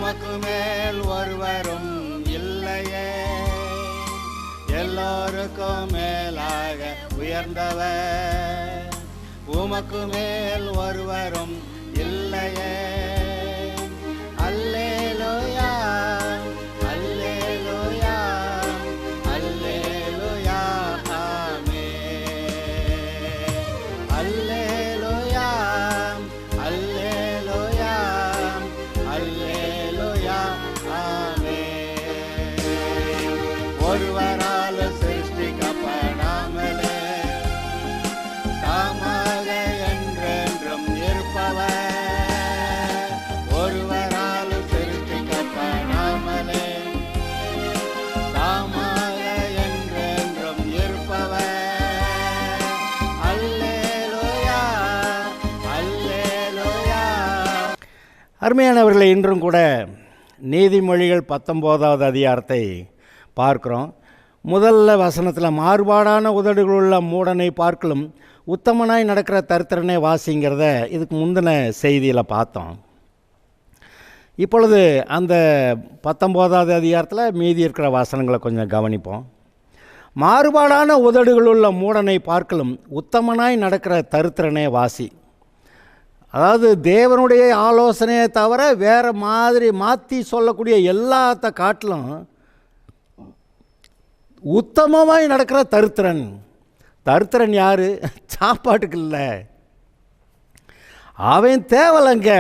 உமக்கு மேல் ஒருவரும் இல்லையே, எல்லோருக்கும் மேலாக உயர்ந்தவர். உமக்கு மேல் ஒருவரும் இல்லையே. அல்லேலூயா, அல்லேலூயா, அல்லேலூயா, ஆமென். அல்லேலூயா, அல்லேலூயா, அல்லேலூயா, ஆமென். ஒருவரால் சிருஷ்டிக்கப்படாமலே தாமாக என்றென்றும் இருப்பவர். ஒருவரால் சிருஷ்டிக்கப்படாமலே தாமாக என்றென்றும் இருப்பவர். அல்லேலூயா, அல்லேலூயா. அருமையானவர்களை, இன்றும் கூட நீதிமொழிகள் 19வது அதிகாரத்தை பார்க்கிறோம். முதல்ல வசனத்தில் மாறுபாடான உதடுகளுள்ள மூடனை பார்க்கலும் உத்தமனாய் நடக்கிற தரித்திரனை வாசிங்கிறத இதுக்கு முந்தின செய்தியில் பார்த்தோம். இப்பொழுது அந்த 19வது அதிகாரத்தில் மீதி இருக்கிற வசனங்களை கொஞ்சம் கவனிப்போம். மாறுபாடான உதடுகளுள்ள மூடனை பார்க்கலும் உத்தமனாய் நடக்கிற தரித்திரனை வாசி. அதாவது தேவனுடைய ஆலோசனையை தவிர வேறு மாதிரி மாற்றி சொல்லக்கூடிய எல்லாத்த காட்டிலும் உத்தமமாய் நடக்கிற தரித்திரன். தரித்திரன் யார்? சாப்பாட்டுக்கு இல்லை, அவன் தேவலைங்க.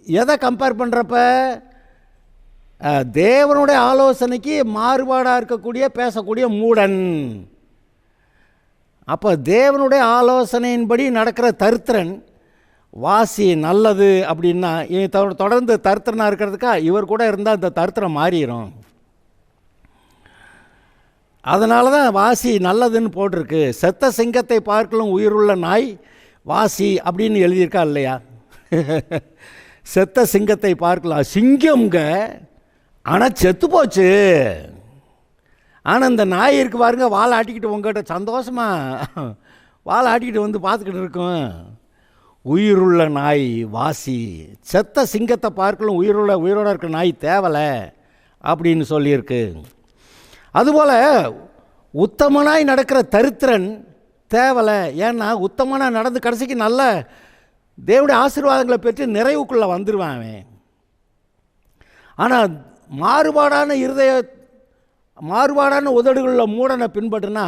எதை கம்பேர் பண்ணுறப்ப தேவனுடைய ஆலோசனைக்கு மாறுபாடாக இருக்கக்கூடிய பேசக்கூடிய மூடன். அப்போ தேவனுடைய ஆலோசனையின்படி நடக்கிற தரித்திரன் வாசி நல்லது அப்படின்னா, தொடர்ந்து தரித்திரனாக இருக்கிறதுக்கா இவர் கூட இருந்தால் இந்த தரித்திரம் மாறிடும். அதனால தான் வாசி நல்லதுன்னு போட்டிருக்கு. செத்த சிங்கத்தை பார்க்கலும் உயிருள்ள நாய் வாசி அப்படின்னு எழுதியிருக்கா இல்லையா? செத்த சிங்கத்தை பார்க்கலாம், சிங்கம்ங்க, ஆனால் செத்து போச்சு. ஆனால் இந்த நாய் இருக்கு பாருங்க, வாழை ஆட்டிக்கிட்டு உங்கள்கிட்ட சந்தோஷமாக வாழை ஆட்டிக்கிட்டு வந்து பார்த்துக்கிட்டு இருக்கும். உயிருள்ள நாய் வாசி, செத்த சிங்கத்தை பார்க்கலும் உயிரோட இருக்கிற நாய் தேவலை அப்படின்னு சொல்லியிருக்கு. அதுபோல் உத்தமனாய் நடக்கிற தரித்திரன் தேவலை. ஏன்னா உத்தமனாக நடந்து கடைசிக்கு நல்ல தேவனுடைய ஆசீர்வாதங்களை பெற்று நிறைவுக்குள்ளே வந்துடுவான் அவன். ஆனால் மாறுபாடான உதடுகளில் மூடனை பின்பற்றுனா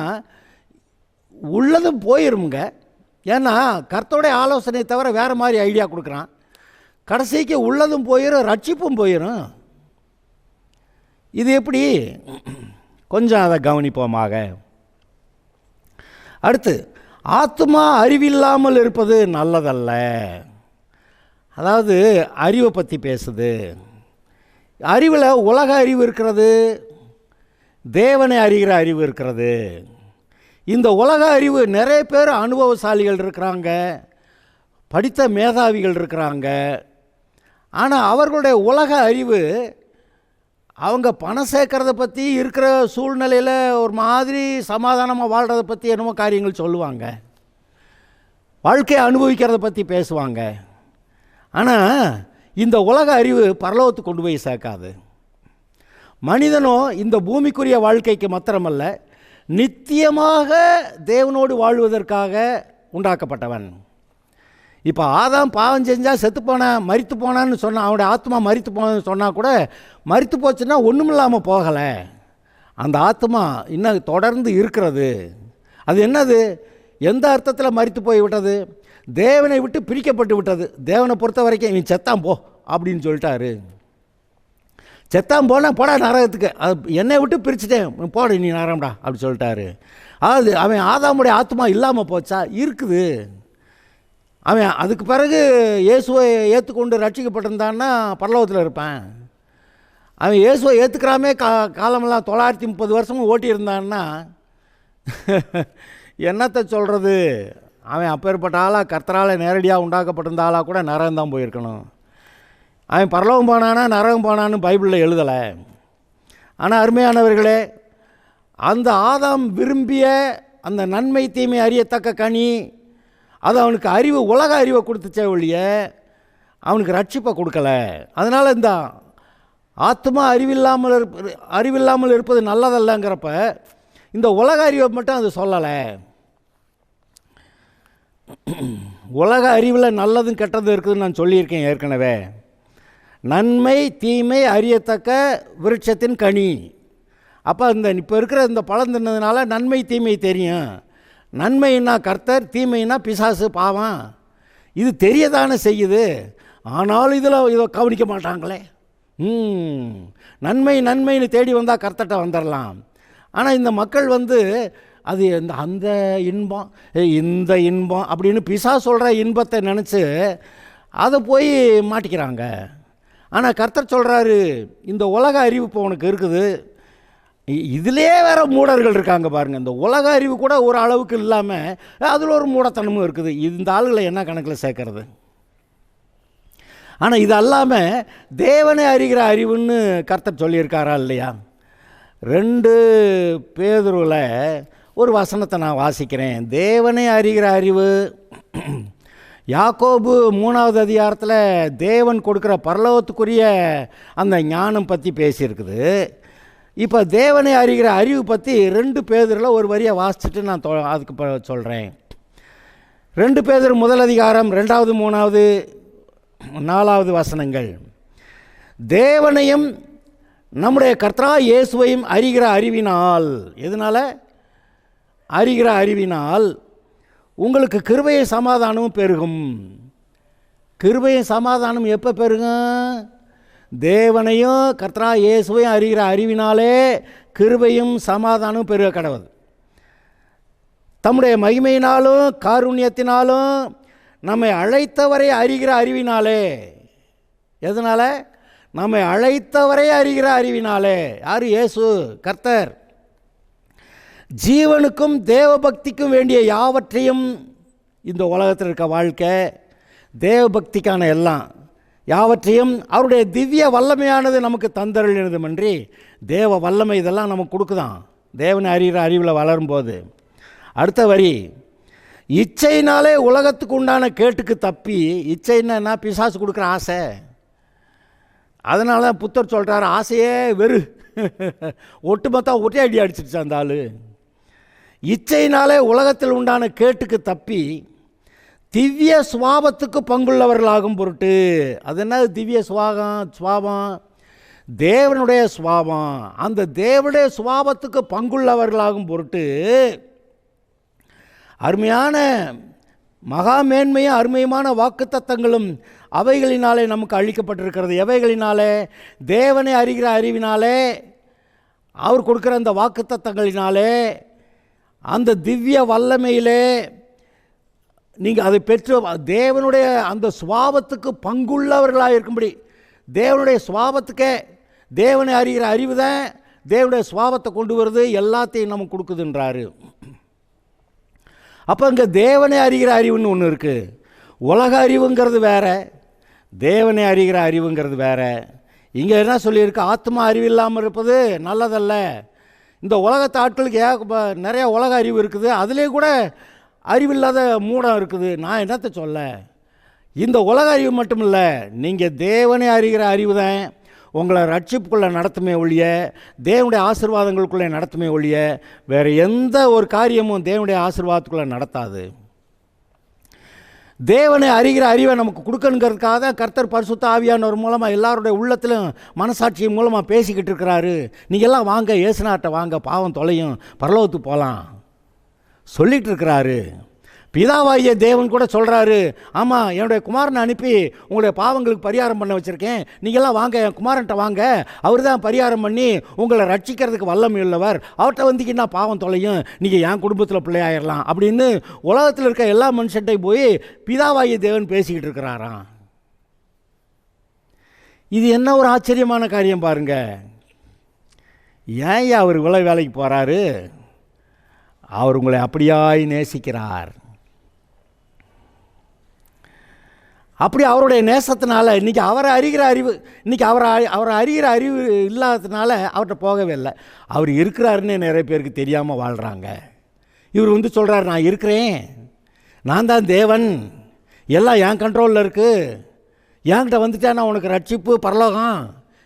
உள்ளதும் போயிருமுங்க. ஏன்னா கர்த்தருடைய ஆலோசனை தவிர வேறு மாதிரி ஐடியா கொடுக்குறான். கடைசிக்கு உள்ளதும் போயிடும், ரட்சிப்பும் போயிடும். இது எப்படி? கொஞ்சம் அதை கவனிப்போமாக. அடுத்து, ஆத்மா அறிவில்லாமல் இருப்பது நல்லதல்ல. அதாவது அறிவை பற்றி பேசுது. அறிவில் உலக அறிவு இருக்கிறது, தேவனை அறிகிற அறிவு இருக்கிறது. இந்த உலக அறிவு நிறைய பேர் அனுபவசாலிகள் இருக்கிறாங்க, படித்த மேதாவிகள் இருக்கிறாங்க. ஆனால் அவர்களுடைய உலக அறிவு அவங்க பணம் சேர்க்கறத பற்றி, இருக்கிற சூழ்நிலையில் ஒரு மாதிரி சமாதானமாக வாழ்கிறத பற்றி என்னமோ காரியங்கள் சொல்லுவாங்க, வாழ்க்கையை அனுபவிக்கிறத பற்றி பேசுவாங்க. ஆனால் இந்த உலக அறிவு பரலோகத்துக்கு கொண்டு போய் சேர்க்காது. மனிதனும் இந்த பூமிக்குரிய வாழ்க்கைக்கு மாத்திரமல்ல, நித்தியமாக தேவனோடு வாழ்வதற்காக உண்டாக்கப்பட்டவன். இப்போ ஆதாம் பாவம் செஞ்சால் செத்து போனான், மரித்து போனான்னு சொன்னான், அவனுடைய ஆத்மா மரித்து போனான்னு சொன்னால் கூட மரித்து போச்சுன்னா ஒன்றும் இல்லாமல் போகலை. அந்த ஆத்மா இன்னும் தொடர்ந்து இருக்கிறது. அது என்னது? எந்த அர்த்தத்தில் மரித்து போய் விட்டது? தேவனை விட்டு பிரிக்கப்பட்டு விட்டது. தேவனை பொறுத்த வரைக்கும் இவன் செத்தான் போ அப்படின்னு சொல்லிட்டாரு. செத்தான் போனால் போடா நரகத்துக்கு, அது என்னை விட்டு பிரிச்சுட்டேன், போட நீ நரகம்டா அப்படி சொல்லிட்டாரு. அதாவது அவன் ஆதாமுடைய ஆத்மா இல்லாமல் போச்சா? இருக்குது. அவன் அதுக்கு பிறகு இயேசுவை ஏற்றுக்கொண்டு ரட்சிக்கப்பட்டிருந்தான்னா பரலோகத்தில் இருப்பான். அவன் இயேசுவை ஏற்றுக்கிறாமே காலமெல்லாம் 930 வருஷமும் ஓட்டியிருந்தான்னா என்னத்தை சொல்கிறது? அவன் அப்பேற்பட்ட ஆளாக கர்த்தரால் நேரடியாக உண்டாக்கப்பட்டிருந்த ஆளாக கூட நரகம் போயிருக்கணும். அவன் பரலோகம் போனானா நரகம் போனான்னு பைபிளில் எழுதலை. ஆனால் அருமையானவர்களே, அந்த ஆதாம் விரும்பிய அந்த நன்மை தீமை அறியத்தக்க கனி, அது அவனுக்கு அறிவு, உலக அறிவை கொடுத்துச்சே ஒழிய அவனுக்கு ரட்சிப்பை கொடுக்கல. அதனால் இந்த ஆத்மா அறிவில்லாமல் இருப்பது நல்லதல்லங்கிறப்ப இந்த உலக அறிவை மட்டும் அது சொல்லலை. உலக அறிவில் நல்லதும் கெட்டதும் இருக்குதுன்னு நான் சொல்லியிருக்கேன் ஏற்கனவே. நன்மை தீமை அறியத்தக்க விருட்சத்தின் கனி. அப்போ இப்போ இருக்கிற இந்த பழம் தின்னதுனால நன்மை தீமை தெரியும். நன்மைன்னா கர்த்தர், தீமைன்னா பிசாசு பாவம். இது தெரியதானே செய்யுது. ஆனாலும் இதை கவனிக்க மாட்டாங்களே. நன்மைன்னு தேடி வந்தால் கர்த்தர்கிட்ட வந்துடலாம். ஆனால் இந்த மக்கள் அது அந்த இன்பம் இந்த இன்பம் அப்படின்னு பிசாசு சொல்கிற இன்பத்தை நினச்சி அதை போய் மாட்டிக்கிறாங்க. ஆனால் கர்த்தர் சொல்கிறாரு, இந்த உலக அறிவு இப்போ உனக்கு இருக்குது. இதிலே வேறு மூடர்கள் இருக்காங்க பாருங்கள். இந்த உலக அறிவு கூட ஒரு அளவுக்கு இல்லாமல் அதில் ஒரு மூடத்தனமும் இருக்குது. இந்த ஆளுகளை என்ன கணக்கில் சேர்க்கறது? ஆனால் இது அல்லாமல் தேவனை அறிகிற அறிவுன்னு கர்த்தர் சொல்லியிருக்காரா இல்லையா? 2 பேதுருவில் ஒரு வசனத்தை நான் வாசிக்கிறேன். தேவனை அறிகிற அறிவு. யாக்கோபு 3வது அதிகாரத்தில் தேவன் கொடுக்குற பரலோகத்துக்குரிய அந்த ஞானம் பற்றி பேசியிருக்குது. இப்போ தேவனை அறிகிற அறிவு பற்றி 2 பேதுருவில் ஒரு வரியை வாசிச்சுட்டு நான் அதுக்கு சொல்கிறேன். 2 பேதுரு 1 அதிகாரம் 2வது 3வது 4வது வசனங்கள். தேவனையும் நம்முடைய கர்த்தராகிய இயேசுவையும் அறிகிற அறிவினால். எதனால்? அறிகிற அறிவினால் உங்களுக்கு கிருபையும் சமாதானமும் பெருகும். கிருபையும் சமாதானம் எப்போ பெருகும்? தேவனையும் கர்த்தராகிய இயேசுவையும் அறிகிற அறிவினாலே கிருபையும் சமாதானமும் பெருக கடவுது. தம்முடைய மகிமையினாலும் காருண்யத்தினாலும் நம்மை அழைத்தவரை அறிகிற அறிவினாலே. எதனால்? நம்மை அழைத்தவரை அறிகிற அறிவினாலே. யார்? இயேசு கர்த்தர். ஜீவனுக்கும் தேவபக்திக்கும் வேண்டிய யாவற்றையும், இந்த உலகத்தில் இருக்க வாழ்க்கை தேவபக்திக்கான எல்லாம் யாவற்றையும் அவருடைய திவ்ய வல்லமையானது நமக்கு தந்தருளினதுமன்றி தேவ வல்லமை இதெல்லாம் நமக்கு கொடுக்குதான் தேவனை அறிகிற அறிவில் வளரும்போது. அடுத்த வரி, இச்சையினாலே உலகத்துக்கு உண்டான கேட்டுக்கு தப்பி. இச்சைன்னா பிசாசு கொடுக்குற ஆசை. அதனால தான் புத்தர் சொல்கிறார், ஆசையே வெறு. ஒட்டுமொத்தம் ஒரே அடி அடிச்சிருச்சு அந்த ஆள். இச்சையினாலே உலகத்தில் உண்டான கேட்டுக்கு தப்பி திவ்ய சுவாபத்துக்கு பங்குள்ளவர்களாகும் பொருட்டு. அது என்ன திவ்ய சுவாபம்? தேவனுடைய சுவாபம். அந்த தேவனுடைய சுவாபத்துக்கு பங்குள்ளவர்களாகும் பொருட்டு அருமையான மகா மேன்மையும் அருமையுமான வாக்குத்தத்தங்களும் அவைகளினாலே நமக்கு அளிக்கப்பட்டிருக்கிறது. எவைகளினாலே? தேவனை அறிகிற அறிவினாலே, அவர் கொடுக்குற அந்த வாக்குத்தத்தங்களினாலே, அந்த திவ்ய வல்லமையிலே நீங்கள் அதை பெற்று தேவனுடைய அந்த சுவாபத்துக்கு பங்குள்ளவர்களாக இருக்கும்படி. தேவனுடைய சுவாபத்துக்கே தேவனை அறிகிற அறிவு தான் தேவனுடைய சுவாபத்தை கொண்டு வருது, எல்லாத்தையும் நமக்கு கொடுக்குதுன்றாரு. அப்போ இங்கே தேவனை அறிகிற அறிவுன்னு ஒன்று இருக்குது. உலக அறிவுங்கிறது வேறு, தேவனை அறிகிற அறிவுங்கிறது வேறு. இங்கே என்ன சொல்லியிருக்கு? ஆத்மா அறிவு இல்லாமல் இருப்பது நல்லதல்ல. இந்த உலகத்து ஆட்களுக்கு நிறைய உலக அறிவு இருக்குது, அதிலே கூட அறிவில்லாத மூடம் இருக்குது. நான் என்னத்தை சொல்ல? இந்த உலக அறிவு மட்டும் இல்லை, நீங்கள் தேவனை அறிகிற அறிவு தான் உங்களை ரட்சிப்புக்குள்ளே நடத்துமே ஒழிய, தேவனுடைய ஆசீர்வாதங்களுக்குள்ளே நடத்துமே ஒழிய, வேறு எந்த ஒரு காரியமும் தேவனுடைய ஆசீர்வாதத்துக்குள்ளே நடத்தாது. தேவனை அறிகிற அறிவை நமக்கு கொடுக்கணுங்கிறதுக்காக தான் கர்த்தர் பரிசுத்த ஆவியானவர் மூலமாக எல்லாருடைய உள்ளத்திலும் மனசாட்சி மூலமாக பேசிக்கிட்டு இருக்கிறாரு. நீங்கள் எல்லாம் வாங்க, இயேசுநாட்டை வாங்க, பாவம் தொலையும், பரலோகத்துக்கு போகலாம் சொல்லிகிட்டு இருக்கிறாரு. பிதாவாகிய தேவன் கூட சொல்கிறாரு, ஆமாம், என்னுடைய குமாரனை அனுப்பி உங்களுடைய பாவங்களுக்கு பரிகாரம் பண்ண வச்சுருக்கேன், நீங்கள்லாம் வாங்க, என் குமாரன்ட்ட வாங்க, அவர் தான் பரிகாரம் பண்ணி உங்களை ரட்சிக்கிறதுக்கு வல்லமை உள்ளவர், அவர்கிட்ட வந்தீங்கன்னா பாவம் தொலையும், நீங்கள் என் குடும்பத்தில் பிள்ளையாயிடலாம் அப்படின்னு உலகத்தில் இருக்க எல்லா மனுஷன்ட்டையும் போய் பிதாவாகிய தேவன் பேசிக்கிட்டு இருக்கிறாராம். இது என்ன ஒரு ஆச்சரியமான காரியம் பாருங்க. ஏன் அவர் இவ்வளோ வேலைக்கு போகிறாரு? அவர் உங்களை அப்படியாய் நேசிக்கிறார். அப்படி அவருடைய நேசத்தினால இன்றைக்கி அவரை அறிகிற அறிவு, இன்றைக்கி அவரை அறிகிற அறிவு இல்லாததுனால அவர்கிட்ட போகவே இல்லை. அவர் இருக்கிறாருன்னு நிறைய பேருக்கு தெரியாமல் வாழ்கிறாங்க. இவர் சொல்கிறார், நான் இருக்கிறேன், நான் தான் தேவன், எல்லாம் என் கண்ட்ரோலில் இருக்குது, என்கிட்ட வந்துட்டேன்னா உனக்கு ரட்சிப்பு பரலோகம்,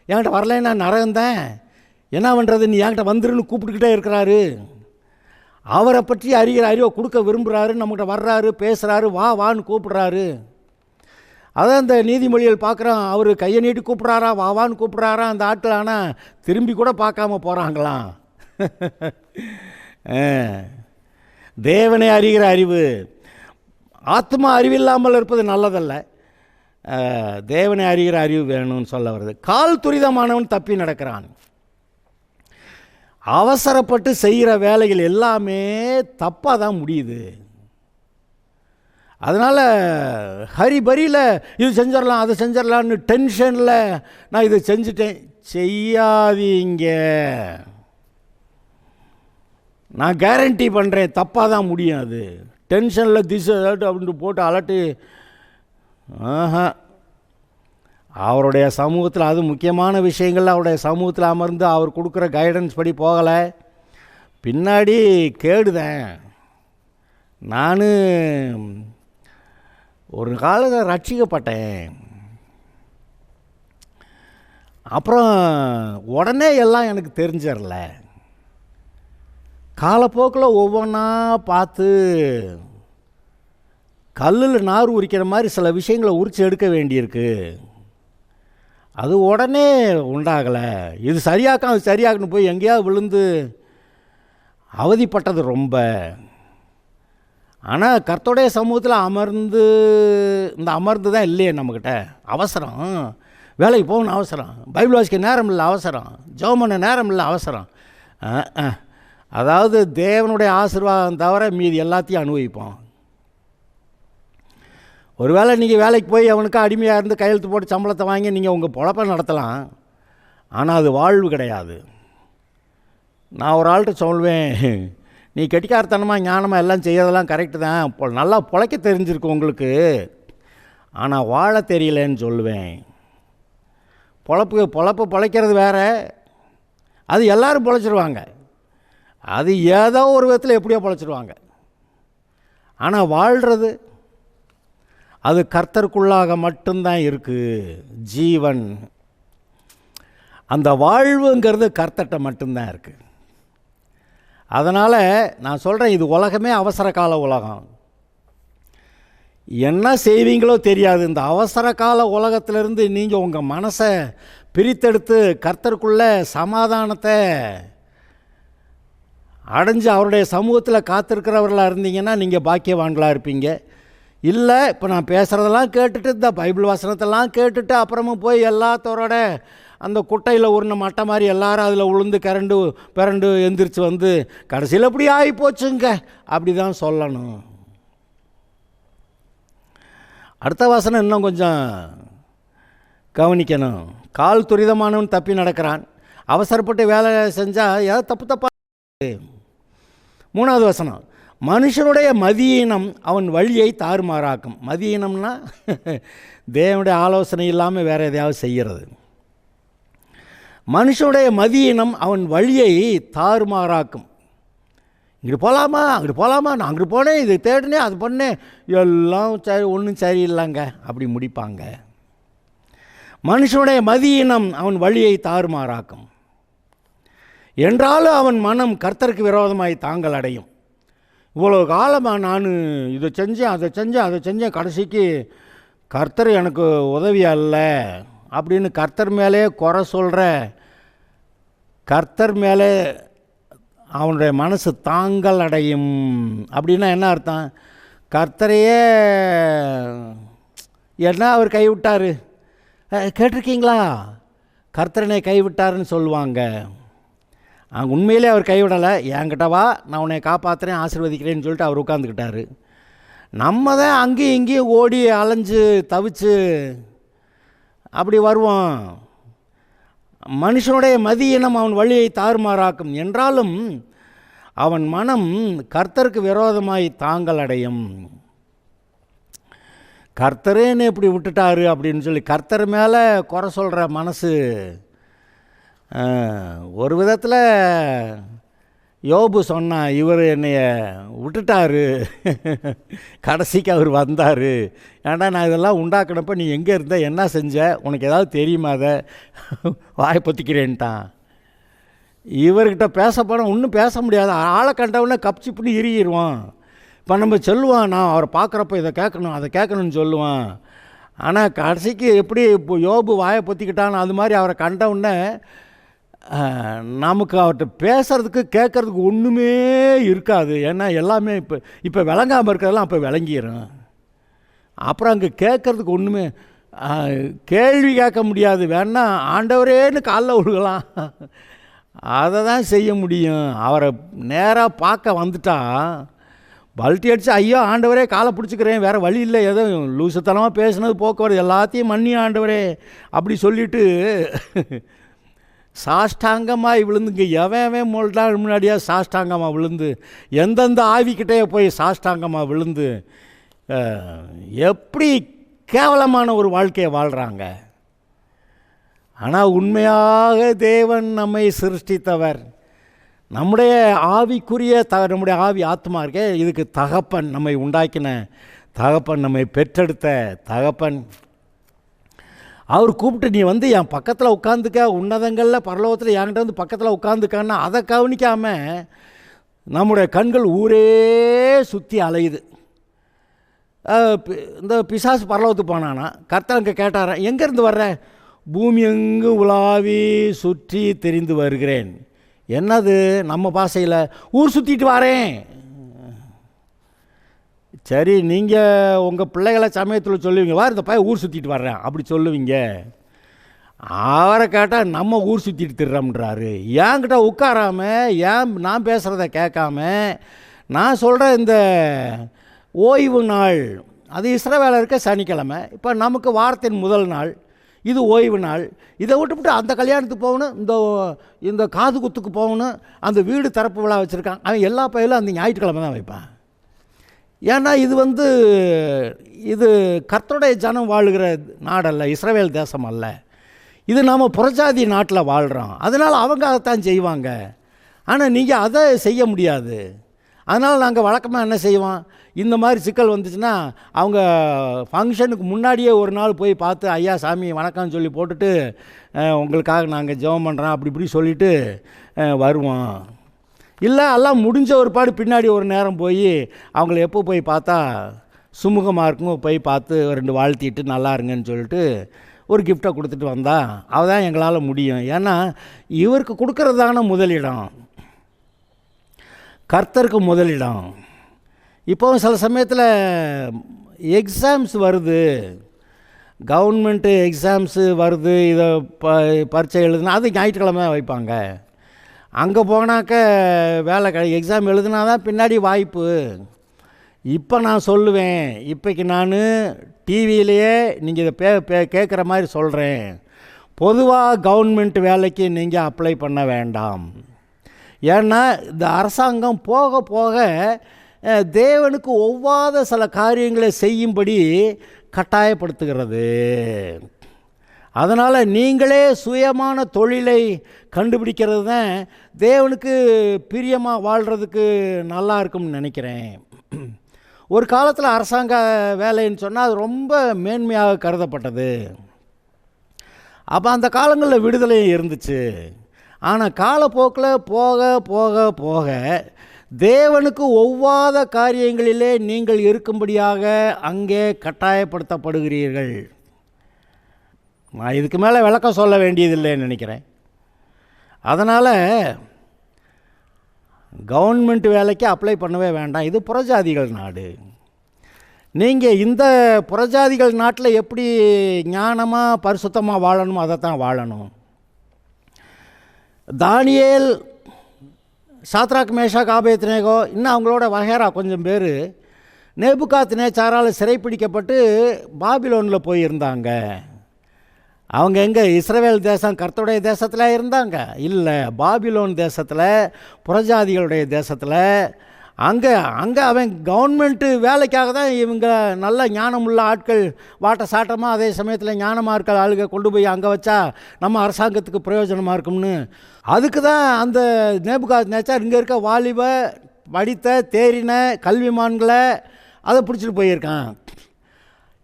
என்கிட்ட வரலைன்னா நரகந்தேன், என்ன பண்ணுறது, நீ என்கிட்ட வந்துருன்னு கூப்பிட்டுக்கிட்டே இருக்கிறாரு. அவரை பற்றி அறிகிற அறிவை கொடுக்க விரும்புகிறாரு, நம்மகிட்ட வர்றாரு, பேசுகிறாரு, வா வான்னு கூப்பிட்றாரு. அதான் இந்த நீதிமொழிகள் பார்க்குறோம், அவர் கையை நீட்டி கூப்பிட்றாரா, வா வான்னு கூப்பிட்றாரா அந்த ஆட்கள். ஆனால் திரும்பி கூட பார்க்காம போகிறாங்களாம். தேவனை அறிகிற அறிவு. ஆத்மா அறிவில்லாமல் இருப்பது நல்லதல்ல, தேவனை அறிகிற அறிவு வேணும்னு சொல்ல வருது. கால் துரிதமானவன் தப்பி நடக்கிறான். அவசரப்பட்டு செய்கிற வேலைகள் எல்லாமே தப்பாக தான் முடியுது. அதனால் ஹரிபரியில் இது செஞ்சிடலாம் அதை செஞ்சிடலான்னு டென்ஷனில் நான் இதை செஞ்சுட்டேன், செய்யாதீங்க. நான் கேரண்டி பண்ணுறேன், தப்பாக தான் முடியும். அது டென்ஷனில் திஸ் அலர்ட் அப்படின்ட்டு போட்டு அலர்ட்டு. அவருடைய சமூகத்தில், அது முக்கியமான விஷயங்கள் அவருடைய சமூகத்தில் அமர்ந்து அவர் கொடுக்குற கைடன்ஸ் படி போகலை, பின்னாடி கேடுதேன். நான் ஒரு காலத்தில் ரட்சிக்கப்பட்டேன், அப்புறம் உடனே எல்லாம் எனக்கு தெரிஞ்சிடல. காலப்போக்கில் ஒவ்வொன்றா பார்த்து கல்லில் நார் உரிக்கிற மாதிரி சில விஷயங்களை உரித்து எடுக்க வேண்டியிருக்கு. அது உடனே உண்டாகலை. இது சரியாக்கும் அது சரியாக்குன்னு போய் எங்கேயாவது விழுந்து அவதிப்பட்டது ரொம்ப. ஆனால் கர்த்தருடைய சமூகத்தில் அமர்ந்து தான் இல்லையே நம்மக்கிட்ட. அவசரம், வேலைக்கு போகணும் அவசரம், பைபிள் வாசிக்க நேரம் இல்லை அவசரம், ஜெபம் பண்ண நேரம் இல்லை அவசரம். அதாவது தேவனுடைய ஆசீர்வாதம் தவிர மீதி எல்லாத்தையும் அனுபவிப்போம். ஒருவேளை நீங்கள் வேலைக்கு போய் அவனுக்கு அடிமையாக இருந்து கையெழுத்து போட்டு சம்பளத்தை வாங்கி நீங்கள் உங்கள் பொழப்பை நடத்தலாம், ஆனால் அது வாழ்வு கிடையாது. நான் ஒரு ஆள்கிட்ட சொல்வேன், நீ கெட்டிக்காரத்தனமாக ஞானமாக எல்லாம் செய்யறதெல்லாம் கரெக்டு தான், நல்லா பொழைக்க தெரிஞ்சிருக்கு உங்களுக்கு, ஆனால் வாழ தெரியலன்னு சொல்லுவேன். பொழப்பு பொழைக்கிறது வேறு, அது எல்லோரும் பொழைச்சிருவாங்க, அது ஏதோ ஒரு விதத்தில் எப்படியோ பொழைச்சிருவாங்க. ஆனால் வாழ்கிறது அது கர்த்தருக்குள்ளாக மட்டும்தான் இருக்குது. ஜீவன், அந்த வாழ்வுங்கிறது கர்த்தர்கிட்ட மட்டும்தான் இருக்குது. அதனால் நான் சொல்கிறேன், இது உலகமே அவசர கால உலகம். என்ன செய்வீங்களோ தெரியாது. இந்த அவசர கால உலகத்திலிருந்து நீங்கள் உங்கள் மனசை பிரித்தெடுத்து கர்த்தருக்குள்ளே சமாதானத்தை அடைஞ்சு அவருடைய சமூகத்தில் காத்திருக்கிறவர்களாக இருந்தீங்கன்னா நீங்கள் பாக்கியவான்களாக இருப்பீங்க. இல்லை, இப்போ நான் பேசுகிறதெல்லாம் கேட்டுட்டு இந்த பைபிள் வசனத்தெல்லாம் கேட்டுட்டு அப்புறமும் போய் எல்லாத்தோரோட அந்த குட்டையில் உருண மட்டை மாதிரி எல்லாரும் அதில் உளுந்து பிறண்டு எந்திரிச்சு வந்து கடைசியில் இப்படி ஆகி போச்சுங்க அப்படி தான் சொல்லணும். அடுத்த வசனம் இன்னும் கொஞ்சம் கவனிக்கணும். கால் துரிதமானவன் தப்பி நடக்கிறான், அவசரப்பட்டு வேலை செஞ்சால் ஏதாவது தப்பாக. 3வது வசனம், மனுஷனுடைய மதியீனம் அவன் வழியை தாறுமாறாக்கும். மதியீனம்னா தேவனுடைய ஆலோசனை இல்லாமல் வேறு எதையாவது செய்கிறது. மனுஷனுடைய மதியீனம் அவன் வழியை தாறுமாறாக்கும். இங்கிட்டு போகலாமா அங்கிட்டு போகலாமா, நான் அங்கிட்டு போனேன், இது தேடினேன், அது பண்ணேன், எல்லாம் சரி, ஒன்றும் சரியில்லைங்க அப்படி முடிப்பாங்க. மனுஷனுடைய மதியீனம் அவன் வழியை தாறுமாறாக்கும். என்றாலும் அவன் மனம் கர்த்தருக்கு விரோதமாய் தாங்கள் அடையும். இவ்வளோ காலமாக நான் இதை செஞ்சேன் அதை செஞ்சேன் கடைசிக்கு கர்த்தர் எனக்கு உதவியா இல்லை அப்படின்னு கர்த்தர் மேலே குறை சொல்கிற, கர்த்தர் மேலே அவனுடைய மனசு தாங்கள் அடையும். அப்படின்னா என்ன அர்த்தம்? கர்த்தரையே என்ன அவர் கைவிட்டார், கேட்டிருக்கீங்களா, கர்த்தரனை கைவிட்டாருன்னு சொல்லுவாங்க. உண்மையிலே அவர் கைவிடலை, என்கிட்ட வா நான் உன்னை காப்பாற்றுறேன் ஆசீர்வதிக்கிறேன்னு சொல்லிட்டு அவர் உட்காந்துக்கிட்டாரு. நம்ம தான் அங்கேயும் இங்கேயும் ஓடி அலைஞ்சு தவிச்சு அப்படி வருவோம். மனுஷனுடைய மதியினம் அவன் வழியை தாறுமாறாக்கும். என்றாலும் அவன் மனம் கர்த்தருக்கு விரோதமாய் தாங்கள் அடையும். கர்த்தரேன்னு இப்படி விட்டுட்டாரு அப்படின்னு சொல்லி கர்த்தர் மேலே குறை சொல்கிற மனசு ஒரு விதத்தில் யோபு சொன்னான், இவர் என்னைய விட்டுட்டாரு, கடைசிக்கு அவர் வந்தார். ஏன்டா நான் இதெல்லாம் உண்டாக்கினப்போ நீ எங்கே இருந்த, என்ன செஞ்ச, உனக்கு ஏதாவது தெரியுமா, அதை வாயை பொத்திக்கிறேன்ட்டான். இவர்கிட்ட பேச போனால் ஒன்றும் பேச முடியாது. ஆளை கண்டவுடனே கப்சிப்புன்னு இறுகிடுவான். இப்போ நம்ம சொல்லுவான், நான் அவரை பார்க்குறப்ப இதை கேட்கணும் அதை கேட்கணும்னு சொல்லுவான். ஆனால் கடைசிக்கு எப்படி இப்போ யோபு வாயை பொத்திக்கிட்டான்னு அது மாதிரி அவரை கண்டவுடனே நமக்கு அவர்கிட்ட பேசுகிறதுக்கு கேட்குறதுக்கு ஒன்றுமே இருக்காது. ஏன்னா எல்லாமே இப்போ விளங்காமல் இருக்கிறதெல்லாம் அப்போ விளங்கிடும். அப்புறம் அங்கே கேட்குறதுக்கு ஒன்றுமே, கேள்வி கேட்க முடியாது. வேணா ஆண்டவரேன்னு காலில் விழுகலாம், அதை தான் செய்ய முடியும். அவரை நேராக பார்க்க வந்துட்டா பல்ட்டி அடித்து, ஐயோ ஆண்டவரே காலை பிடிச்சிக்கிறேன், வேறு வழி இல்லை, ஏதோ லூசுத்தனமாக பேசுனது போக்குவரத்து எல்லாத்தையும் மன்னி ஆண்டவரே அப்படி சொல்லிவிட்டு சாஷ்டாங்கமாக விழுந்துங்க. எவன் மொழாள் முன்னாடியாக சாஷ்டாங்கமாக விழுந்து, எந்தெந்த ஆவிக்கிட்டே போய் சாஷ்டாங்கமாக விழுந்து எப்படி கேவலமான ஒரு வாழ்க்கையை வாழ்கிறாங்க. ஆனால் உண்மையாக தேவன் நம்மை சிருஷ்டித்தவர், நம்முடைய ஆவிக்குரிய நம்முடைய ஆவி ஆத்மா இருக்கே, இதுக்கு தகப்பன், நம்மை உண்டாக்கின தகப்பன், நம்மை பெற்றெடுத்த தகப்பன், அவர் கூப்பிட்டு நீ வந்து என் பக்கத்தில் உட்காந்துக்க, உன்னதங்களில் பரலோகத்தில் என்கிட்ட வந்து பக்கத்தில் உட்காந்துக்கான்னா அதை கவனிக்காமல் நம்முடைய கண்கள் ஊரே சுற்றி அலையுது. இந்த பிசாசு பரலோகத்துக்கு போனானா, கர்த்தர் அங்கே கேட்டாரன், எங்கேருந்து வர்ற, பூமி எங்கு உலாவி சுற்றி தெரிந்து வருகிறேன். என்னது நம்ம பாஷையில் ஊர் சுற்றிட்டு வரேன். சரி, நீங்கள் உங்கள் பிள்ளைகளை சமயத்தில் சொல்லுவீங்க, வா இந்த பையன் ஊர் சுற்றிட்டு வர்றேன் அப்படி சொல்லுவீங்க. அவரை கேட்டால் நம்ம ஊர் சுற்றிட்டு திடுறோம்ன்றாரு. என்கிட்ட உட்காராமல் ஏன் நான் பேசுகிறத கேட்காம, நான் சொல்கிற இந்த ஓய்வு நாள், அது இஸ்ரவேலருக்கு சனிக்கிழமை, இப்போ நமக்கு வாரத்தின் முதல் நாள், இது ஓய்வு நாள். இதை விட்டுவிட்டு அந்த கல்யாணத்துக்கு போகணும், இந்த காது குத்துக்கு போகணும், அந்த வீடு திறப்பு விழா வச்சுருக்கான், அவன் எல்லா பயிலும் அந்த ஞாயிற்றுக்கிழமை தான் வைப்பான். ஏன்னா இது கர்த்தருடைய ஜனம் வாழுகிற நாடல்ல, இஸ்ரவேல் தேசம் அல்ல, இது நாம் புறஜாதி நாட்டில் வாழ்கிறோம். அதனால் அவங்க அதைத்தான் செய்வாங்க. ஆனால் நீங்கள் அதை செய்ய முடியாது. அதனால் நாங்கள் வழக்கமாக என்ன செய்வோம், இந்த மாதிரி சிக்கல் வந்துச்சுன்னா அவங்க ஃபங்க்ஷனுக்கு முன்னாடியே ஒரு நாள் போய் பார்த்து, ஐயா சாமி வணக்கம்னு சொல்லி போட்டுட்டு, உங்களுக்காக நாங்கள் ஜெபம் பண்ணுறோம் அப்படி இப்படி சொல்லிவிட்டு வருவோம். இல்லை எல்லாம் முடிஞ்ச ஒரு பாடு பின்னாடி ஒரு நேரம் போய் அவங்கள எப்போ போய் பார்த்தா சுமூகமாக இருக்கும், போய் பார்த்து ரெண்டு வாழ்த்திட்டு நல்லா இருங்கன்னு சொல்லிட்டு ஒரு கிஃப்டை கொடுத்துட்டு வந்தால் அவதான் எங்களால் முடியும். ஏன்னா இவருக்கு கொடுக்கறதான முதலிடம், கர்த்தருக்கு முதலிடம். இப்போ சில சமயத்தில் எக்ஸாம்ஸ் வருது, கவர்மெண்ட்டு எக்ஸாம்ஸு வருது, இதை பரீட்சை எழுதுனா அது ஞாயிற்றுக்கிழமை வைப்பாங்க. அங்கே போனாக்க வேலை எக்ஸாம் எழுதுனா தான் பின்னாடி வாய்ப்பு. இப்போ நான் சொல்லுவேன், இப்போக்கு நான் டிவியிலேயே நீங்கள் இதை கேட்குற மாதிரி சொல்கிறேன், பொதுவாக கவர்மெண்ட் வேலைக்கு நீங்கள் அப்ளை பண்ண வேண்டாம். ஏன்னா இந்த அரசாங்கம் போக போக தேவனுக்கு ஒவ்வாத சில காரியங்களை செய்யும்படி கட்டாயப்படுத்துகிறது. அதனால் நீங்களே சுயமான தொழிலை கண்டுபிடிக்கிறது தான் தேவனுக்கு பிரியமாக வாழ்கிறதுக்கு நல்லா இருக்கும்னு நினைக்கிறேன். ஒரு காலத்தில் அரசாங்க வேலைன்னு சொன்னால் அது ரொம்ப மேன்மையாக கருதப்பட்டது. அப்போ அந்த காலங்களில் விடுதலையும் இருந்துச்சு. ஆனால் காலப்போக்கில் போக போக போக தேவனுக்கு ஒவ்வாத காரியங்களிலே நீங்கள் இருக்கும்படியாக அங்கே கட்டாயப்படுத்தப்படுகிறீர்கள். நான் இதுக்கு மேலே விளக்கம் சொல்ல வேண்டியதில்லைன்னு நினைக்கிறேன். அதனால் கவர்மெண்ட் வேலைக்கு அப்ளை பண்ணவே வேண்டாம். இது புறஜாதிகள் நாடு. நீங்கள் இந்த புறஜாதிகள் நாட்டில் எப்படி ஞானமாக பரிசுத்தமாக வாழணுமோ அதை தான் வாழணும். தானியேல், சாத்ராக், மேஷாக், ஆபேத்நேகோ, இன்னும் அவங்களோட வகைரா கொஞ்சம் பேர் நேபுகாத்நேச்சாரால் சிறைப்பிடிக்கப்பட்டு பாபிலோனில் போயிருந்தாங்க. அவங்க எங்கே இஸ்ரவேல் தேசம் கர்த்தருடைய தேசத்தில் இருந்தாங்க? இல்லை, பாபிலோன் தேசத்தில், புறஜாதிகளுடைய தேசத்தில். அங்கே அங்கே அவன் கவர்மெண்ட்டு வேலைக்காக தான் இவங்க நல்ல ஞானமுள்ள ஆட்கள் வாட்ட சாட்டமாக அதே சமயத்தில் ஞானமாக இருக்கிற ஆளுங்க கொண்டு போய் அங்கே வச்சா நம்ம அரசாங்கத்துக்கு பிரயோஜனமாக இருக்கும்னு அதுக்கு தான் அந்த நேபுகாத்நேச்சார் இங்கே இருக்க வாலிப படித்த தேறின கல்விமான்களை அதை பிடிச்சிட்டு போயிருக்கான்.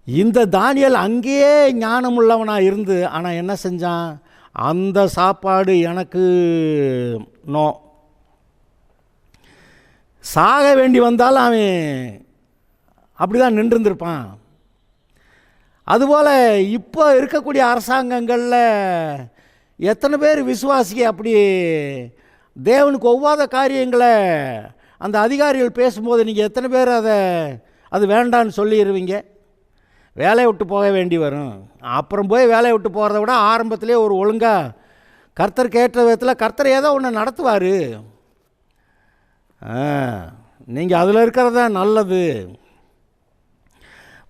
இந்த தானியேல் அங்கேயே ஞானமுள்ளவனாக இருந்து ஆனால் என்ன செஞ்சான், அந்த சாப்பாடு எனக்கு நோ, சாக வேண்டி வந்தாலும் அவன் அப்படி தான் நின்றுருந்துருப்பான். அதுபோல் இப்போ இருக்கக்கூடிய அரசாங்கங்களில் எத்தனை பேர் விசுவாசிக்க அப்படி தேவனுக்கு ஒவ்வாத காரியங்களை அந்த அதிகாரிகள் பேசும்போது நீங்கள் எத்தனை பேர் அது வேண்டான்னு சொல்லிடுவீங்க? வேலையை விட்டு போக வேண்டி வரும். அப்புறம் போய் வேலையை விட்டு போகிறத விட ஆரம்பத்திலே ஒரு ஒழுங்காக கர்த்தருக்கு ஏற்ற விதத்தில் கர்த்தர் ஏதோ ஒன்று நடத்துவார். நீங்கள் அதில் இருக்கிறது தான் நல்லது.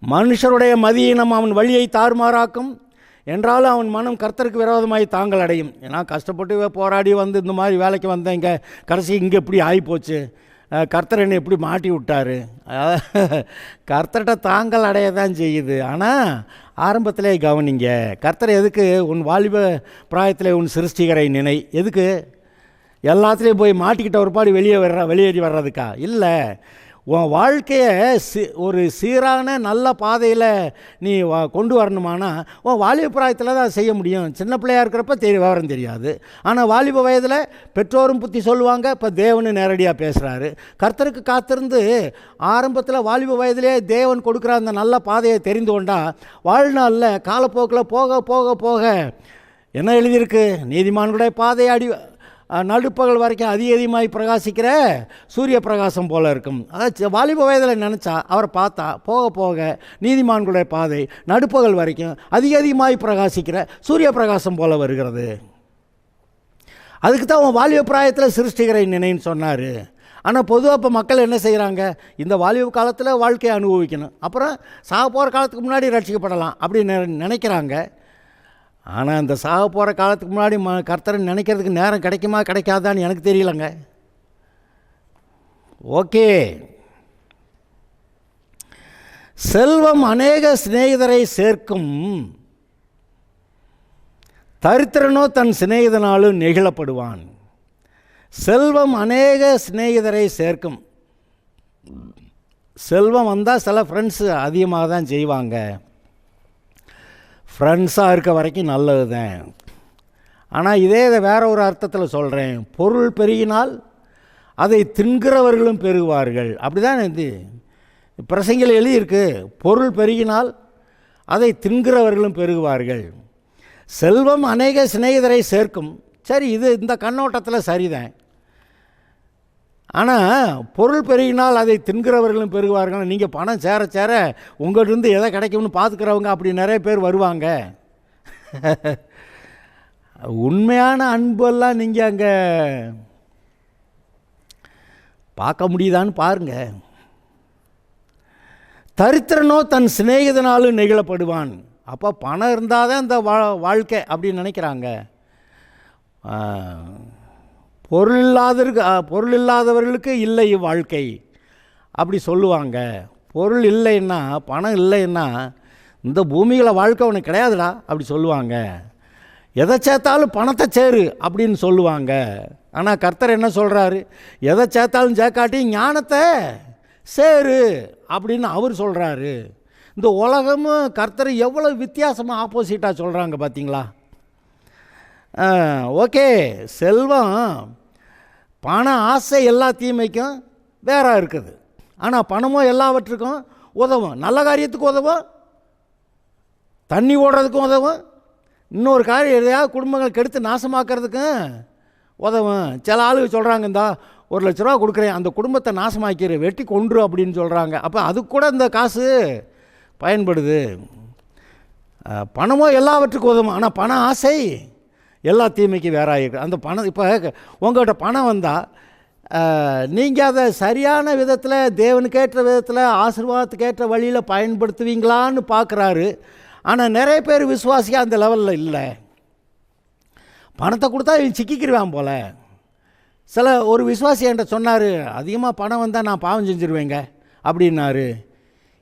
மனுஷருடைய மதியினம் அவன் வழியை தாறுமாறாக்கும், என்றாலும் அவன் மனம் கர்த்தருக்கு விரோதமாய் தாங்கள் அடையும். ஏன்னா கஷ்டப்பட்டு போராடி வந்து இந்த மாதிரி வேலைக்கு வந்தேன், இங்கே கடைசி இங்கே இப்படி ஆகிப்போச்சு, கர்த்தர் என்னை எப்படி மாட்டி விட்டார். கர்த்தர்கிட்ட தாங்கள் அடைய தான் செய்யுது. ஆனால் ஆரம்பத்திலே கவனிங்க, கர்த்தர் எதுக்கு உன் வாலிப பிராயத்தில் உன் சிருஷ்டிகரை நினை, எதுக்கு எல்லாத்துலேயும் போய் மாட்டிக்கிட்ட ஒரு பாடு வெளியேறி வர்றதுக்கா? இல்லை, உன் வாழ்க்கையை ஒரு சீரான நல்ல பாதையில் நீ கொண்டு வரணுமானா உன் வாலிப பிராயத்தில் தான் செய்ய முடியும். சின்ன பிள்ளையாக இருக்கிறப்ப விவரம் தெரியாது. ஆனால் வாலிப வயதில் பெற்றோரும் புத்தி சொல்லுவாங்க. இப்போ தேவனு நேரடியாக பேசுகிறாரு. கர்த்தருக்கு காத்திருந்து ஆரம்பத்தில் வாலிப வயதிலே தேவன் கொடுக்குற அந்த நல்ல பாதையை தெரிந்து கொண்டால் வாழ்நாளில் காலப்போக்கில் போக போக போக என்ன எழுதியிருக்கு, நீதிமான்களுடைய பாதையை நடுப்பகல் வரைக்கும் அதிகமாய் பிரகாசிக்கிற சூரிய பிரகாசம் போல் இருக்கும். அதாவது வாலிப வயதில் நினச்சா அவரை பார்த்தா போக போக நீதிமான்களுடைய பாதை நடுப்பகல் வரைக்கும் அதிகமாய் பிரகாசிக்கிற சூரிய பிரகாசம் போல் வருகிறது. அதுக்கு தான் அவன் வாலிப பிராயத்தில் சிருஷ்டிகரை நினைன்னு சொன்னார். ஆனால் பொதுவாக இப்போ மக்கள் என்ன செய்கிறாங்க, இந்த வாலிப காலத்தில் வாழ்க்கையை அனுபவிக்கணும், அப்புறம் சாக போகிற காலத்துக்கு முன்னாடி ரட்சிக்கப்படலாம் அப்படின்னு நினைக்கிறாங்க. ஆனால் அந்த சாக போகிற காலத்துக்கு முன்னாடி கர்த்தரை நினைக்கிறதுக்கு நேரம் கிடைக்குமா கிடைக்காதான்னு எனக்கு தெரியலங்க. ஓகே, செல்வம் அநேக சிநேகிதரை சேர்க்கும், தரித்திரனோ தன் சிநேகிதனாலும் நெகிழப்படுவான். செல்வம் அநேக சிநேகிதரை சேர்க்கும். செல்வம் வந்தால் சில ஃப்ரெண்ட்ஸு அதிகமாக தான் செய்வாங்க. ஃப்ரெண்ட்ஸாக இருக்க வரைக்கும் நல்லது தான். ஆனால் இதை வேற ஒரு அர்த்தத்தில் சொல்கிறேன். பொருள் பெருகினால் அதை தின்கிறவர்களும் பெருகுவார்கள். அப்படி தான் இது பிரசங்கில் எழுதியிருக்கு. பொருள் பெருகினால் அதை தின்கிறவர்களும் பெருகுவார்கள். செல்வம் அநேக சிநேகிதரை சேர்க்கும். சரி, இது இந்த கண்ணோட்டத்தில் சரிதான். ஆனால் பொருள் பெருகினால் அதை தின்கிறவர்களும் பெருகுவார்கள். நீங்கள் பணம் சேர சேர உங்கள்கிட்ட எதை கிடைக்கும்னு பார்த்துக்கிறவங்க அப்படி நிறைய பேர் வருவாங்க. உண்மையான அன்பெல்லாம் நீங்கள் அங்கே பார்க்க முடியுதான்னு பாருங்க. தரித்திரனோ தன் சிநேகிதனாலும் நெகிழப்படுவான். அப்போ பணம் இருந்தால் தான் இந்த வாழ்க்கை அப்படின்னு நினைக்கிறாங்க. பொருள் இல்லாதவர்களுக்கு இல்லை வாழ்க்கை அப்படி சொல்லுவாங்க. பொருள் இல்லைன்னா, பணம் இல்லைன்னா இந்த பூமியில் வாழ்க்கை உனக்கு கிடையாதுடா அப்படி சொல்லுவாங்க. எதை சேர்த்தாலும் பணத்தை சேரு அப்படின்னு சொல்லுவாங்க. ஆனால் கர்த்தர் என்ன சொல்கிறாரு, எதை சேர்த்தாலும் சேர்க்காட்டி ஞானத்தை சேரு அப்படின்னு அவர் சொல்கிறாரு. இந்த உலகமும் கர்த்தர் எவ்வளோ வித்தியாசமாக ஆப்போசிட்டாக சொல்கிறாங்க பார்த்தீங்களா? ஓகே, செல்வம் பண ஆசை எல்லா தீமைக்கும் வேற இருக்குது. ஆனால் பணமும் எல்லாவற்றுக்கும் உதவும். நல்ல காரியத்துக்கு உதவும், தண்ணி ஓடுறதுக்கும் உதவும், இன்னொரு காரியம் எதையாவது குடும்பங்கள் கெடுத்து நாசமாக்கிறதுக்கும் உதவும். சில ஆளுங்க சொல்கிறாங்க, இந்தா ₹1,00,000 கொடுக்குறேன், அந்த குடும்பத்தை நாசமாக்கிடு, வெட்டி கொன்று அப்படின்னு சொல்கிறாங்க. அப்போ அதுக்கு கூட இந்த காசு பயன்படுது. பணமோ எல்லாவற்றுக்கும் உதவும். ஆனால் பண ஆசை எல்லா தீமைக்கு வேறாயிருக்கு. அந்த பணம் இப்போ உங்கள்கிட்ட பணம் வந்தால் நீங்கள் அதை சரியான விதத்தில் தேவனுக்கேற்ற விதத்தில் ஆசீர்வாதத்துக்கேற்ற வழியில் பயன்படுத்துவீங்களான்னு பார்க்குறாரு. ஆனால் நிறைய பேர் விசுவாசியாக அந்த லெவலில் இல்லை. பணத்தை கொடுத்தா இவன் சிக்கிக்கிடுவான் போல், ஒரு விசுவாசி என்கிட்ட சொன்னார், அதிகமாக பணம் வந்தால் நான் பாவம் செஞ்சுருவேங்க அப்படின்னாரு.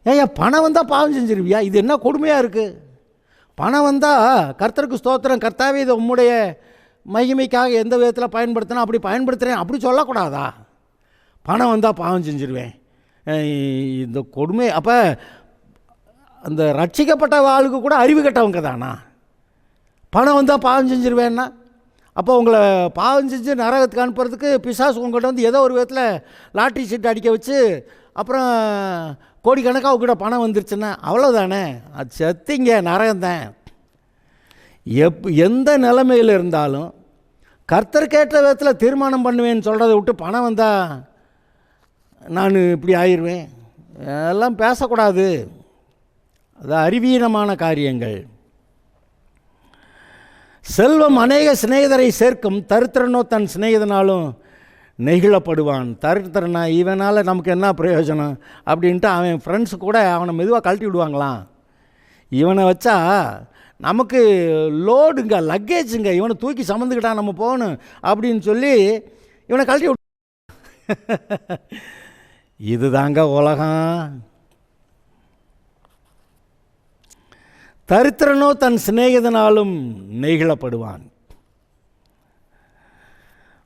ஏன் பணம் வந்தால் பாவம் செஞ்சிருவியா? இது என்ன கொடுமையாக இருக்குது? பணம் வந்தால் கர்த்தருக்கு ஸ்தோத்திரம், கர்த்தாவே இதை உம்முடைய மகிமைக்காக எந்த விதத்தில் பயன்படுத்தினா அப்படி பயன்படுத்துகிறேன் அப்படி சொல்லக்கூடாதா? பணம் வந்தால் பாவம் செஞ்சிருவேன், இந்த கொடுமை. அப்போ அந்த ரட்சிக்கப்பட்ட ஆளுக்கு கூட அறிவு கட்டவங்க தானா? பணம் வந்தால் பாவம் செஞ்சிருவேன்னா அப்போ உங்களை பாவம் செஞ்சு நரகத்துக்கு அனுப்புறதுக்கு பிசாசு உங்கள்கிட்ட வந்து ஏதோ ஒரு விதத்தில் லாட்ரி சீட் அடிக்க வச்சு அப்புறம் கோடிக்கணக்காக உங்ககிட்ட பணம் வந்துருச்சுன்னா அவ்வளோதானே, அது செத்திங்க, நரகம்தான். எந்த நிலைமையில் இருந்தாலும் கர்த்தருக்கேற்ற விதத்தில் தீர்மானம் பண்ணுவேன்னு சொல்கிறத விட்டு பணம் வந்தால் நான் இப்படி ஆயிடுவேன் எல்லாம் பேசக்கூடாது. அது அறிவீனமான காரியங்கள். செல்வம் அநேக சிநேகிதரை சேர்க்கும், தரித்திரனோ தன் சிநேகிதனாலும் நெகிழப்படுவான். தரித்திரனா இவனால் நமக்கு என்ன பிரயோஜனம் அப்படின்ட்டு அவன் ஃப்ரெண்ட்ஸு கூட அவனை மெதுவாக கழட்டி விடுவாங்களாம். இவனை வச்சா நமக்கு லோடுங்க, லக்கேஜுங்க, இவனை தூக்கி சமந்துக்கிட்டான் நம்ம போகணும் அப்படின்னு சொல்லி இவனை கழட்டி விடு. இதுதாங்க உலகம். தரித்திரனோ தன் சிநேகிதனாலும் நெகிழப்படுவான்.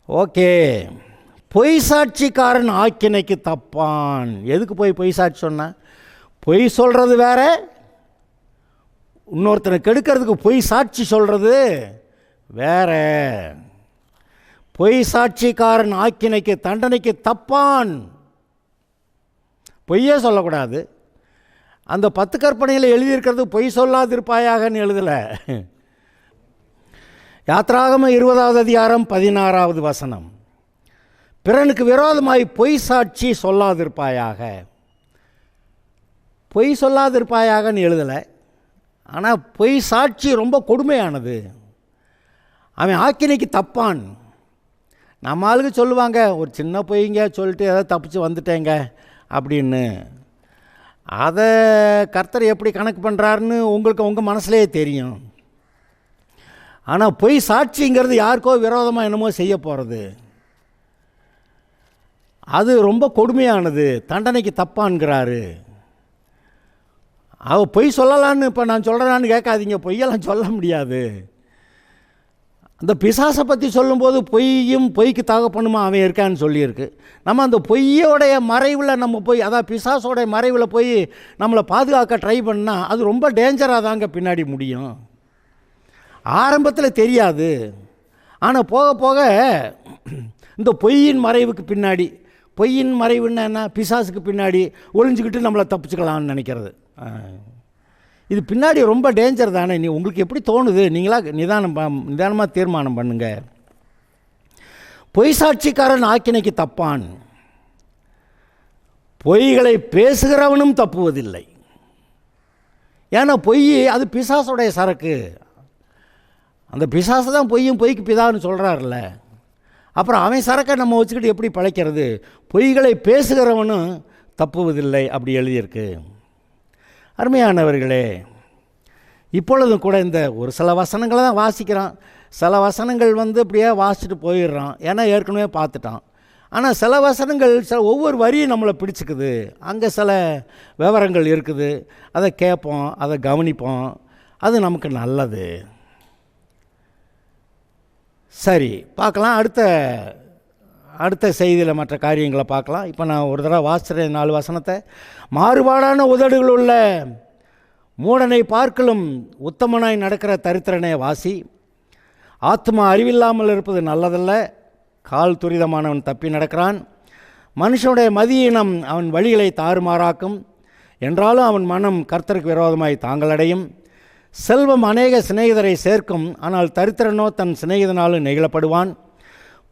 ஓகே, பொய் சாட்சிக்காரன் ஆக்கினைக்கு தப்பான். எதுக்கு போய் பொய் சாட்சி சொன்ன? பொய் சொல்கிறது வேற, இன்னொருத்தனை கெடுக்கிறதுக்கு பொய் சாட்சி சொல்கிறது வேற. பொய் சாட்சிக்காரன் ஆக்கினைக்கு தண்டனைக்கு தப்பான். பொய்யே சொல்லக்கூடாது. அந்த 10 கற்பனையில் எழுதியிருக்கிறது பொய் சொல்லாதிருப்பாயாகன்னு எழுதலை. யாத்ராகமம் 20வது அதிகாரம் 16வது வசனம், பிறனுக்கு விரோதமாய் பொய் சாட்சி சொல்லாதிருப்பாயாக. பொய் சொல்லாதிருப்பாயாகன்னு எழுதலை. ஆனால் பொய் சாட்சி ரொம்ப கொடுமையானது. அவன் ஆக்கினைக்கு தப்பான். நம்ம ஆளுக்கு சொல்லுவாங்க, ஒரு சின்ன பொய்ங்க சொல்லிட்டு ஏதாவது தப்பிச்சு வந்துட்டேங்க அப்படின்னு. அதை கர்த்தர் எப்படி கணக்கு பண்ணுறாருன்னு உங்களுக்கு உங்கள் மனசுலேயே தெரியும். ஆனால் பொய் சாட்சிங்கிறது யாருக்கோ விரோதமாக என்னமோ செய்ய போகிறது, அது ரொம்ப கொடுமையானது, தண்டனைக்கு தப்பான்கிறாரு. பொய் சொல்லலான்னு இப்போ நான் சொல்கிறேன்னு கேட்காதீங்க, பொய்யெல்லாம் சொல்ல முடியாது. அந்த பிசாசை பற்றி சொல்லும்போது பொய்யும் பொய்க்கு தகப்பனுமா அவன் இருக்கான்னு சொல்லியிருக்கு. நம்ம அந்த பொய்யோடைய மறைவில் நம்ம போய், அதான் பிசாசோடைய மறைவில் போய் நம்மளை பாதுகாக்க ட்ரை பண்ணால் அது ரொம்ப டேஞ்சராக தாங்க பின்னாடி முடியும். ஆரம்பத்தில் தெரியாது, ஆனால் போக போக இந்த பொய்யின் மறைவுக்கு பின்னாடி, பொய்யின் மறைவுன்னா என்ன, பிசாசுக்கு பின்னாடி ஒளிஞ்சிக்கிட்டு நம்மளை தப்பிச்சுக்கலாம்னு நினைக்கிறது. இது பின்னாடி ரொம்ப டேஞ்சர் தானே. நீ உங்களுக்கு எப்படி தோணுது, நீங்களா நிதானமாக தீர்மானம் பண்ணுங்க. பொய் சாட்சிக்காரன் ஆக்கினைக்கு தப்பான். பொய்களை பேசுகிறவனும் தப்புவதில்லை. ஏன்னா பொய் அது பிசாசுடைய சரக்கு. அந்த பிசாசு தான் பொய்யும் பொய்க்கு பிதான்னு சொல்கிறார்ல. அப்புறம் அவன் சரக்கை நம்ம வச்சுக்கிட்டு எப்படி பழைக்கிறது? பொய்களை பேசுகிறவனும் தப்புவதில்லை அப்படி எழுதியிருக்கு. அருமையானவர்களே, இப்பொழுதும் கூட இந்த ஒரு சில வசனங்களை தான் வாசிக்கிறான். சில வசனங்கள் அப்படியே வாசிச்சுட்டு போயிடுறான், ஏன்னா ஏற்கனவே பார்த்துட்டான். ஆனால் சில வசனங்கள் ஒவ்வொரு வரியும் நம்மளை பிடிச்சிக்குது. அங்கே சில விவரங்கள் இருக்குது, அதை கேட்போம், அதை கவனிப்போம், அது நமக்கு நல்லது. சரி, பார்க்கலாம். அடுத்த செய்தியில் மற்ற காரியங்களை பார்க்கலாம். இப்போ நான் ஒரு தடவை வாசிக்கிறேன் 4 வசனத்தை. மாறுபாடான உதடுகள் உள்ள மூடனை பார்க்கலும் உத்தமனாய் நடக்கிற தரித்திரனை வாசி. ஆத்மா அறிவில்லாமல் இருப்பது நல்லதல்ல, கால் துரிதமானவன் தப்பி நடக்கிறான். மனுஷனுடைய மதியினம் அவன் வழிகளை தாறுமாறாக்கும், என்றாலும் அவன் மனம் கர்த்தருக்கு விரோதமாய் தாங்களடையும். செல்வம் அநேக சிநேகிதரை சேர்க்கும், ஆனால் தரித்திரனோ தன் சிநேகிதனாலும் நெகிழப்படுவான்.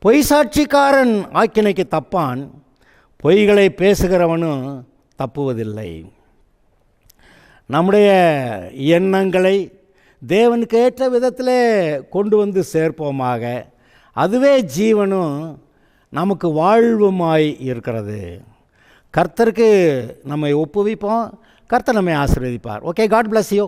பொய் சாட்சிக்காரன் ஆக்கினைக்கு தப்பான், பொய்களை பேசுகிறவனும் தப்புவதில்லை. நம்முடைய எண்ணங்களை தேவனுக்கு ஏற்ற விதத்தில் கொண்டு வந்து சேர்ப்போமாக. அதுவே ஜீவனும் நமக்கு வாழ்வுமாய் இருக்கிறது. கர்த்தருக்கு நம்மை ஒப்புவிப்போம், கர்த்தர் நம்மை ஆசீர்வதிப்பார். Okay, God bless you.